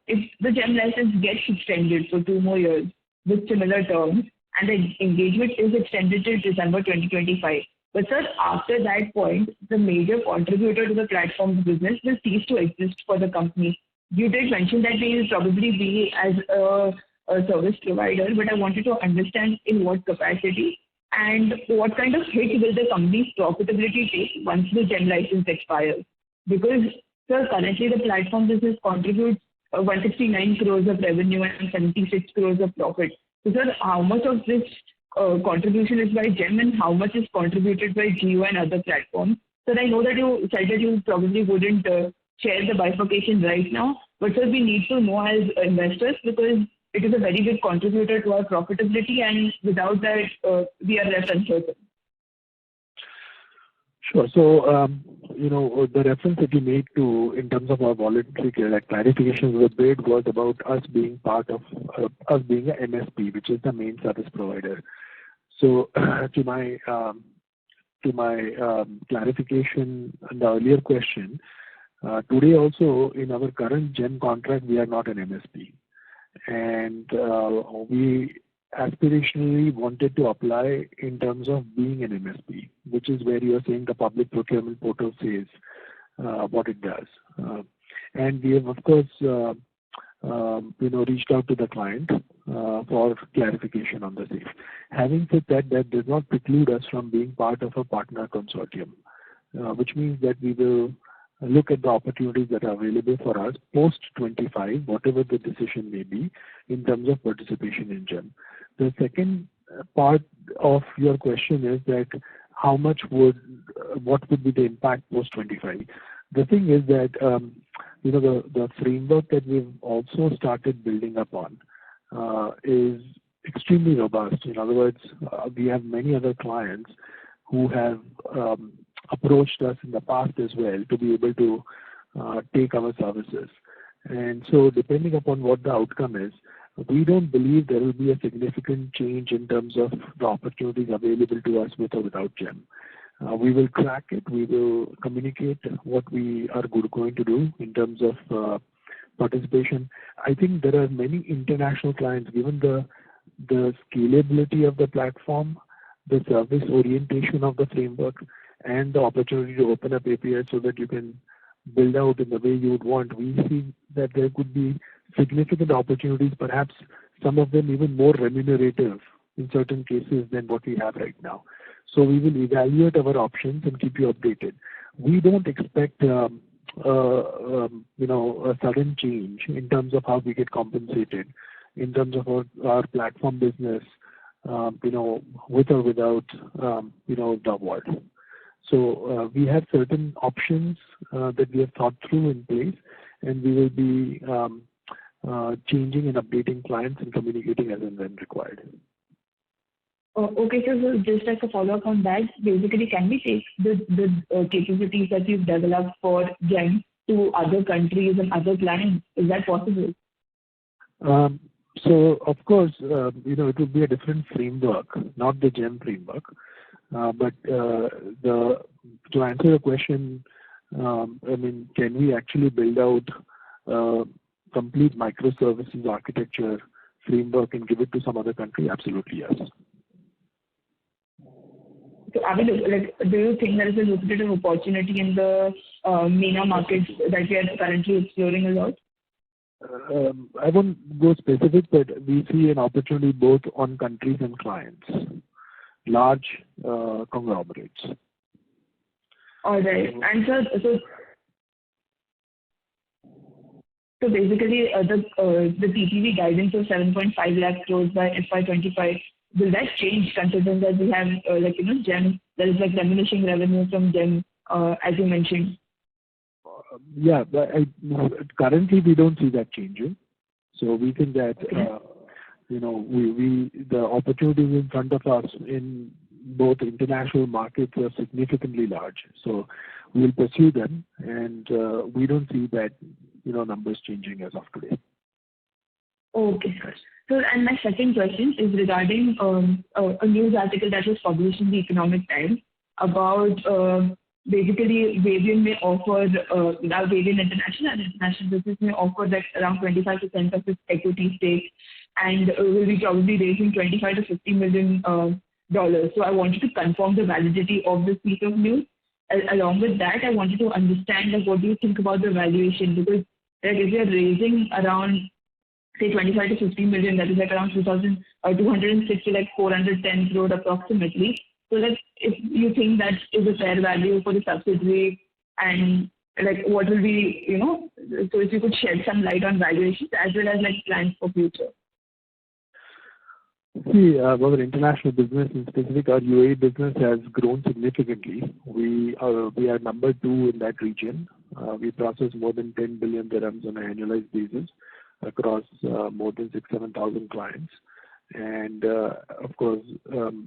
if the GeM license gets extended for 2 more years with similar terms, and the engagement is extended till December 2025. But sir, after that point, the major contributor to the platform's business will cease to exist for the company. You did mention that they will probably be as a service provider, but I wanted to understand in what capacity and what kind of hit will the company's profitability take once the GeM license expires. Because sir, currently the platform business contributes 169 crores of revenue and 76 crores of profit. So sir, how much of this contribution is by GeM and how much is contributed by Jio and other platforms? Sir, I know that you said that you probably wouldn't share the bifurcation right now, but sir, we need to know as investors because it is a very big contributor to our profitability, and without that, we are less uncertain. Sure. So, the reference that you made to, in terms of our voluntary clarification of the bid was about us being part of, us being a MSP, which is the main service provider. So, to my clarification on the earlier question, today also in our current GeM contract, we are not an MSP. And we aspirationally wanted to apply in terms of being an MSP, which is where you are saying the public procurement portal says what it does. And we have, of course, reached out to the client for clarification on the same. Having said that, that does not preclude us from being part of a partner consortium, which means that we will look at the opportunities that are available for us post 25, whatever the decision may be, in terms of participation in GeM. The second part of your question is that what would be the impact post 25? The thing is that the framework that we've also started building upon is extremely robust. In other words, we have many other clients who have approached us in the past as well to be able to take our services. And so depending upon what the outcome is, we don't believe there will be a significant change in terms of the opportunities available to us with or without GEM. We will crack it. We will communicate what we are going to do in terms of participation. I think there are many international clients, given the scalability of the platform, the service orientation of the framework, and the opportunity to open up APIs so that you can build out in the way you would want. We see that there could be significant opportunities, perhaps some of them even more remunerative in certain cases than what we have right now. So we will evaluate our options and keep you updated. We don't expect a sudden change in terms of how we get compensated in terms of our platform business, with or without, the award. So we have certain options that we have thought through in place, and we will be changing and updating clients and communicating as and when required. Okay, so just like a follow-up on that, basically, can we take the capabilities that you've developed for GEM to other countries and other clients? Is that possible? So, of course, it would be a different framework, not the GEM framework. But to answer your question, can we actually build out complete microservices architecture framework and give it to some other country? Absolutely, yes. So, do you think there is a lucrative opportunity in the MENA markets that we are currently exploring a lot? I won't go specific, but we see an opportunity both on countries and clients, large conglomerates. All right. And so basically, the TPV guidance of 7.5 lakh crores by FY25, will that change considering that we have GEM, there is diminishing revenue from GEM, as you mentioned? Yeah, but currently we don't see that changing. So we think that the opportunities in front of us in both international markets are significantly large. So we'll pursue them, and we don't see that numbers changing as of today. Okay. So, and my second question is regarding a news article that was published in the Economic Times about basically Varian may offer, now Varian International and International Business may offer that around 25% of its equity stake, and will be probably raising $25 to $50 million. So I wanted to confirm the validity of this piece of news. Along with that, I wanted to understand what do you think about the valuation, because if you're raising around say 25 to 50 million, that is around 260 410 crore approximately. So if you think that is a fair value for the subsidiary, and what will be, so if you could shed some light on valuations as well as plans for future. See, our international business, in specific our UAE business, has grown significantly. We are number 2 in that region. We process more than 10 billion dirhams on an annualized basis across more than 7,000 clients. And of course,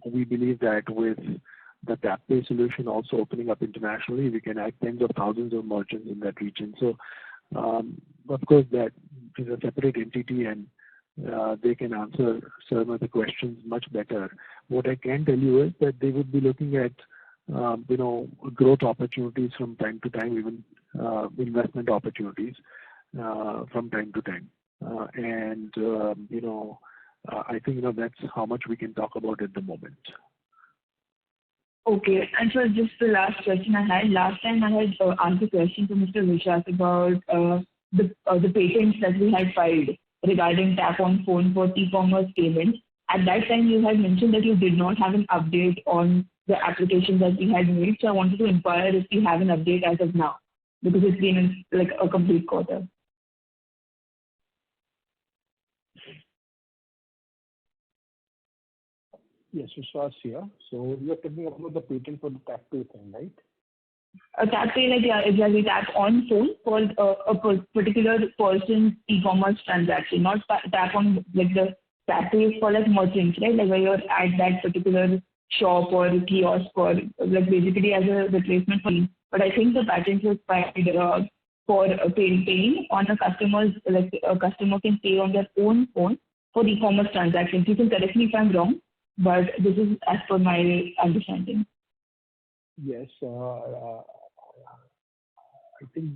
we believe that with the TapPay solution also opening up internationally, we can add tens of thousands of merchants in that region. So, of course, that is a separate entity, and they can answer some of the questions much better. What I can tell you is that they would be looking at, growth opportunities from time to time, even investment opportunities from time to time. I think that's how much we can talk about at the moment. Okay, and so just the last question I had. Last time I had asked a question to Mr. Vishwas about the patents that we had filed regarding tap on phone for e-commerce payments. At that time, you had mentioned that you did not have an update on the application that we had made. So I wanted to inquire if you have an update as of now, because it's been a complete quarter. Yes, Vishwas here. So you're talking about the patent for the TapPay thing, right? TapPay, exactly, tap on phone for a particular person's e-commerce transaction, not tap on the TapPay for merchants, right? Where you're at that particular shop or kiosk or basically as a replacement for me. But I think the patent was filed for paying on a customer's, a customer can pay on their own phone for e-commerce transactions. You can correct me if I'm wrong, but this is as per my understanding. Yes, I think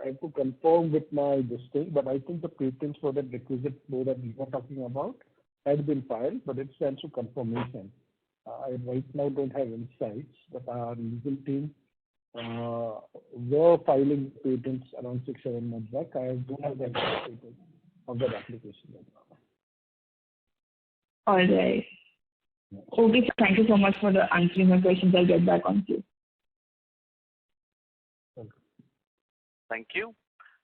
I have to confirm with my this thing, but I think the patents for that requisite flow that we were talking about had been filed, but it stands to confirmation. I right now don't have insights, but our legal team were filing patents around 6-7 months back. I do have the status of that application right now. All right. Okay, so thank you so much for answering my questions. I'll get back on to you. Thank you.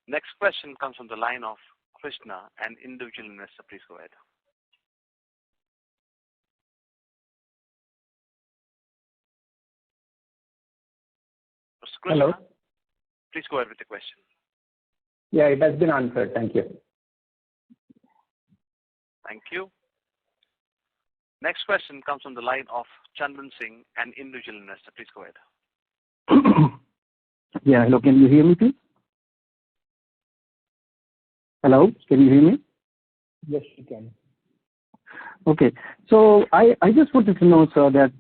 Next question comes from the line of Krishna, an individual investor. Please go ahead. Mr. Krishna, hello. Please go ahead with the question. Yeah, it has been answered. Thank you. Thank you. Next question comes from the line of Chandan Singh, an individual investor. Please go ahead. Yeah, hello. Can you hear me, please? Hello, can you hear me? Yes, you can. Okay. So I just wanted to know, sir, that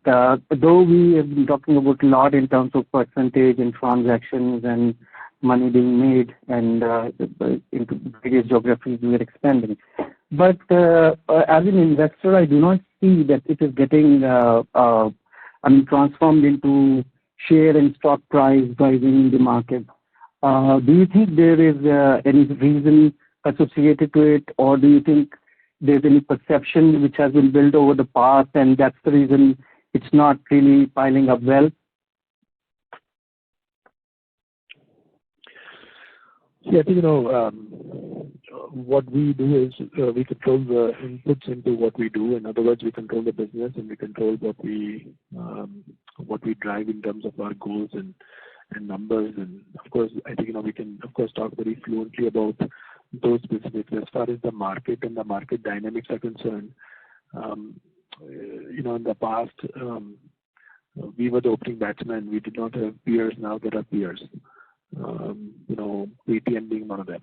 though we have been talking about a lot in terms of percentage and transactions and money being made and into various geographies we are expanding, but as an investor, I do not see that it is getting transformed into share and stock price driving in the market. Do you think there is any reason associated to it, or do you think there's any perception which has been built over the past and that's the reason it's not really piling up well? Yeah, I think, what we do is we control the inputs into what we do. In other words, we control the business and we control what we drive in terms of our goals and numbers. And of course, I think, we can, of course, talk very fluently about those specifics. As far as the market and the market dynamics are concerned, in the past, we were the opening batsman. We did not have peers. Now there are peers. Paytm being one of them,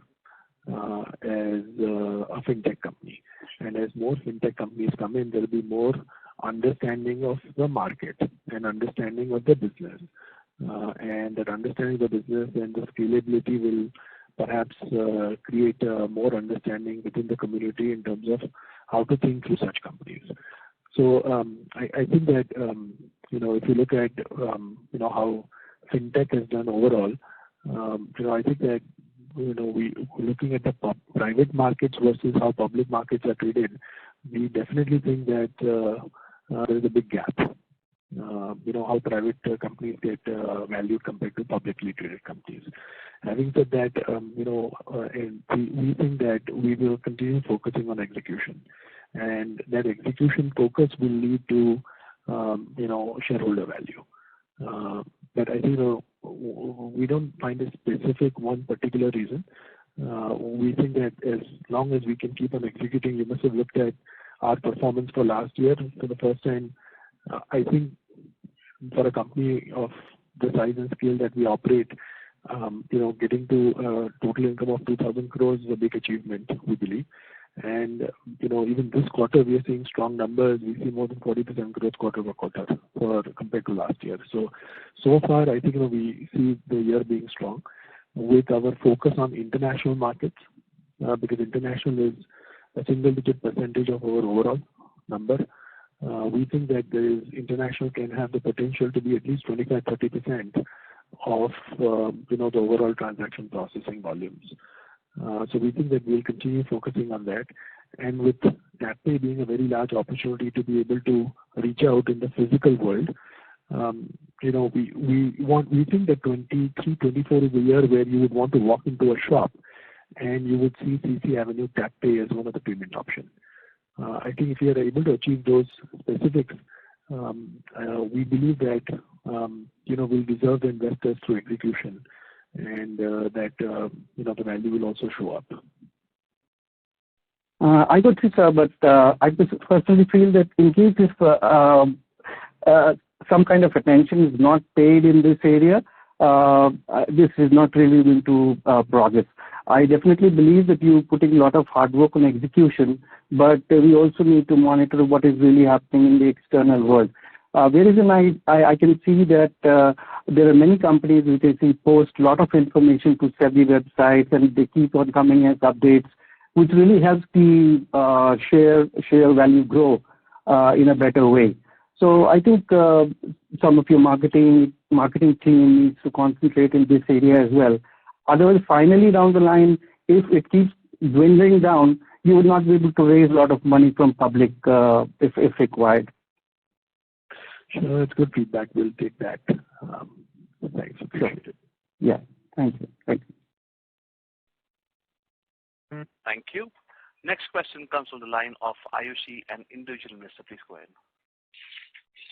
as a fintech company. And as more fintech companies come in, there will be more understanding of the market and understanding of the business. And that understanding of the business and the scalability will perhaps create more understanding within the community in terms of how to think through such companies. So I think that, if you look at, how fintech has done overall, I think that, we looking at the private markets versus how public markets are traded, we definitely think that there is a big gap. How private companies get valued compared to publicly traded companies. Having said that, we think that we will continue focusing on execution, and that execution focus will lead to, shareholder value. But I think we don't find a specific one particular reason. We think that as long as we can keep on executing, you must have looked at our performance for last year for the first time. I think for a company of the size and scale that we operate, getting to a total income of 2,000 crores is a big achievement, we believe. And, even this quarter, we are seeing strong numbers. We see more than 40% growth quarter-over-quarter compared to last year. So far, I think, we see the year being strong with our focus on international markets, because international is a single-digit percentage of our overall number. We think that international can have the potential to be at least 25-30% of, the overall transaction processing volumes. So we think that we'll continue focusing on that. And with TapPay being a very large opportunity to be able to reach out in the physical world, we think that 23-24 is a year where you would want to walk into a shop and you would see CC Avenue TapPay as one of the payment options. I think if we are able to achieve those specifics, we believe that, we'll deserve the investors through execution, and that, the value will also show up. I got you, sir, but I personally feel that in case if some kind of attention is not paid in this area, this is not really going to progress. I definitely believe that you're putting a lot of hard work on execution, but we also need to monitor what is really happening in the external world. Whereas I can see that there are many companies which I see post a lot of information to SEBI websites, and they keep on coming as updates, which really helps the share value grow in a better way. So I think some of your marketing team needs to concentrate in this area as well. Otherwise, finally down the line, if it keeps dwindling down, you will not be able to raise a lot of money from public if required. Sure, that's good feedback. We'll take that. Thanks, appreciate it. Yeah, thank you. Thank you. Next question comes from the line of Ayushi, an individual investor. Please go ahead.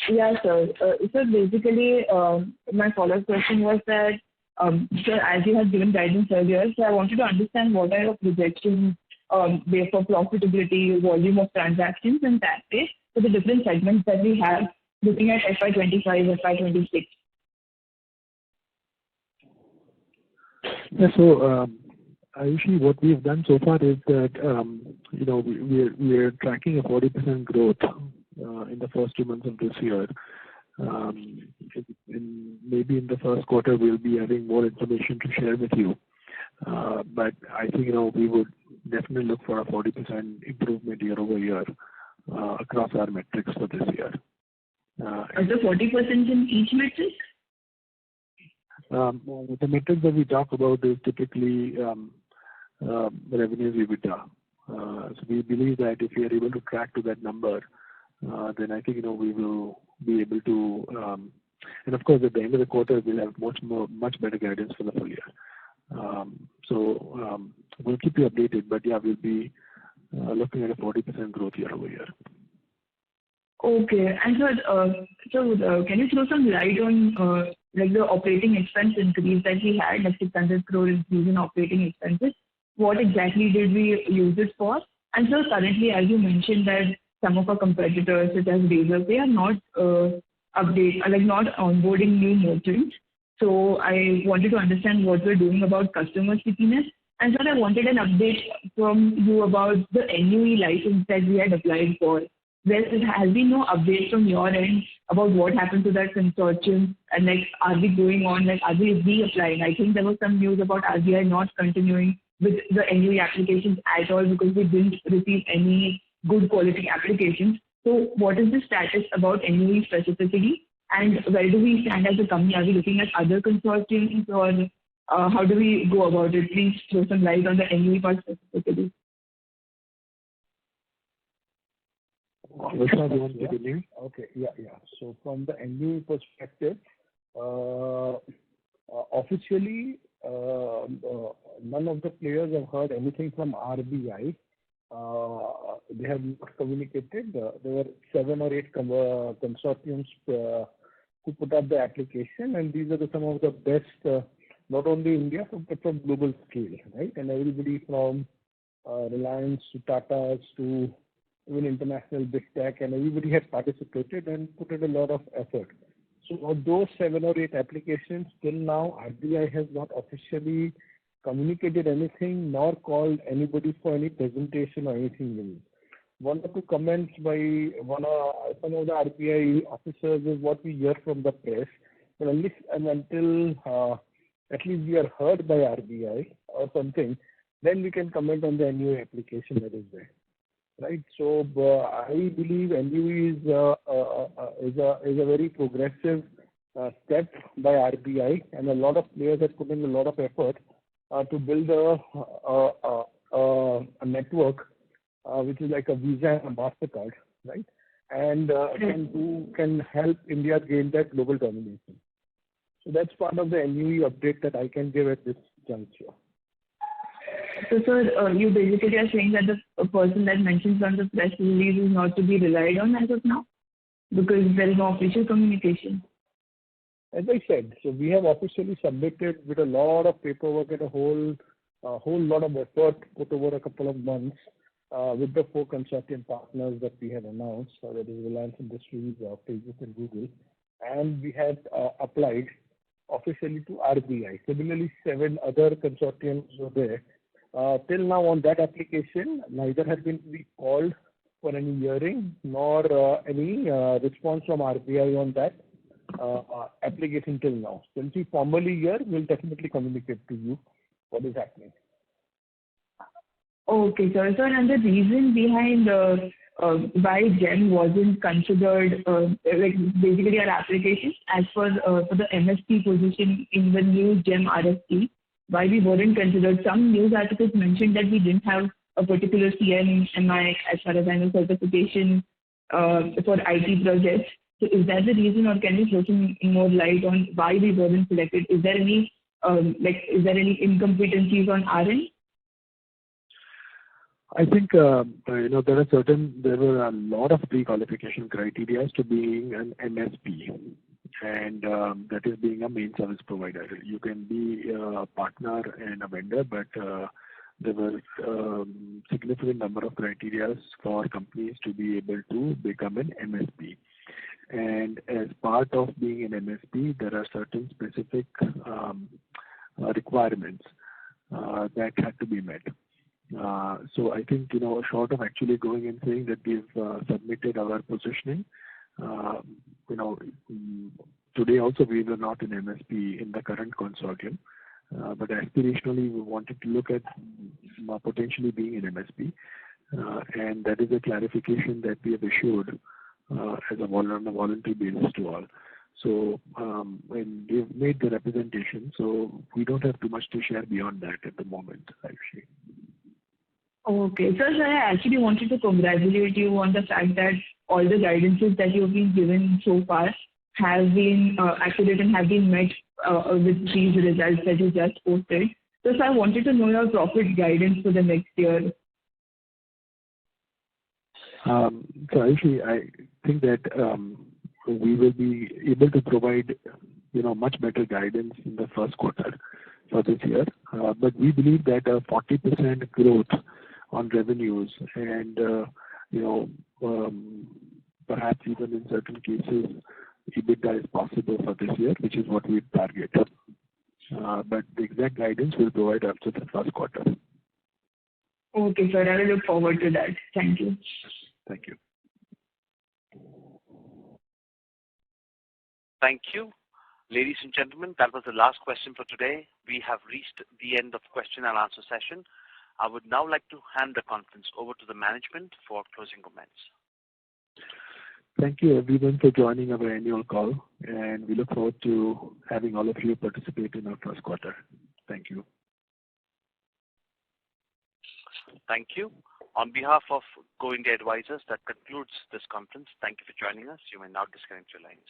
Yeah, sir. So basically, my follow-up question was that, sir, as you had given guidance earlier, so I wanted to understand what are your projections based for profitability, volume of transactions, and tax rate for the different segments that we have, looking at FY25, FY26. Yeah, so Ayushi, what we've done so far is that we're tracking a 40% growth in the first 2 months of this year. Maybe in the first quarter we'll be having more information to share with you. But I think we would definitely look for a 40% improvement year over year across our metrics for this year. Is the 40% in each metric? The metrics that we talk about is typically revenues EBITDA. So we believe that if we are able to track to that number, then I think we will be able to. And of course, at the end of the quarter, we'll have much better guidance for the full year. So we'll keep you updated. But yeah, we'll be looking at a 40% growth year over year. Okay. And so can you throw some light on like the operating expense increase that we had, like 600 crore increase in operating expenses? What exactly did we use it for? And so currently, as you mentioned, that some of our competitors, such as Razor, they are not not onboarding new merchants. So I wanted to understand what we're doing about customer stickiness. And so I wanted an update from you about the NUE license that we had applied for. There has been no update from your end about what happened to that consortium, and are we going on, are we reapplying? I think there was some news about RBI not continuing with the NUE applications at all because we didn't receive any good quality applications. So what is the status about NUE specifically, and where do we stand as a company? Are we looking at other consortiums, or how do we go about it? Please throw some light on the NUE part specifically. Vishal, you want to take it, Neil? Okay, yeah. So from the NUE perspective, officially, none of the players have heard anything from RBI. They have not communicated. There were 7 or 8 consortiums who put up the application, and these are some of the best, not only India, but from global scale, right? And everybody from Reliance to Tata's to even international big tech, and everybody has participated and put in a lot of effort. So of those 7 or 8 applications, till now, RBI has not officially communicated anything nor called anybody for any presentation or anything new. One or two comments by some of the RBI officers is what we hear from the press. But until at least we are heard by RBI or something, then we can comment on the NUE application that is there. Right, so I believe NUE is a very progressive step by RBI, and a lot of players have put in a lot of effort to build a network which is like a Visa and a MasterCard, right? And can help India gain that global domination. So that's part of the NUE update that I can give at this juncture. So, sir, you basically are saying that the person that mentions on the press release is not to be relied on as of now because there is no official communication. As I said, so we have officially submitted with a lot of paperwork and a whole lot of effort put over a couple of months with the 4 consortium partners that we had announced, that is Reliance Industries, Facebook and Google, and we had applied officially to RBI. Similarly, 7 other consortiums were there Till now on that application, neither has been called for any hearing nor any response from RBI on that application till now. Since we formally hear, we'll definitely communicate to you what is happening. Okay, sir. So, and the reason behind why GEM wasn't considered, like basically our application as for the MSP position in the new GEM RFP, why we weren't considered. Some news articles mentioned that we didn't have a particular CMMI, as far as I know, certification for IT projects. So is that the reason, or can you throw some more light on why we weren't selected? Is there any is there any incompetencies on our end? I think there were a lot of pre-qualification criteria to being an MSP, and that is being a main service provider. You can be a partner and a vendor, but there were significant number of criteria for companies to be able to become an MSP. And as part of being an MSP, there are certain specific requirements that had to be met. So I think, short of actually going and saying that we've submitted our positioning, today also we were not an MSP in the current consortium, but aspirationally we wanted to look at potentially being an MSP, and that is a clarification that we have issued as a voluntary basis to all. So when we've made the representation, so we don't have too much to share beyond that at the moment, actually. Okay. So, sir, I actually wanted to congratulate you on the fact that all the guidances that you've been given so far have been accurate and have been met with these results that you just posted. So, sir, I wanted to know your profit guidance for the next year. So actually, I think that we will be able to provide, much better guidance in the first quarter for this year. But we believe that a 40% growth on revenues and, perhaps even in certain cases, EBITDA is possible for this year, which is what we target. But the exact guidance we'll provide after the first quarter. Okay, sir. I will look forward to that. Thank you. Thank you. Thank you. Ladies and gentlemen, that was the last question for today. We have reached the end of question and answer session. I would now like to hand the conference over to the management for closing comments. Thank you everyone for joining our annual call, and we look forward to having all of you participate in our first quarter. Thank you. Thank you. On behalf of Go India Advisors, that concludes this conference. Thank you for joining us. You may now disconnect your lines.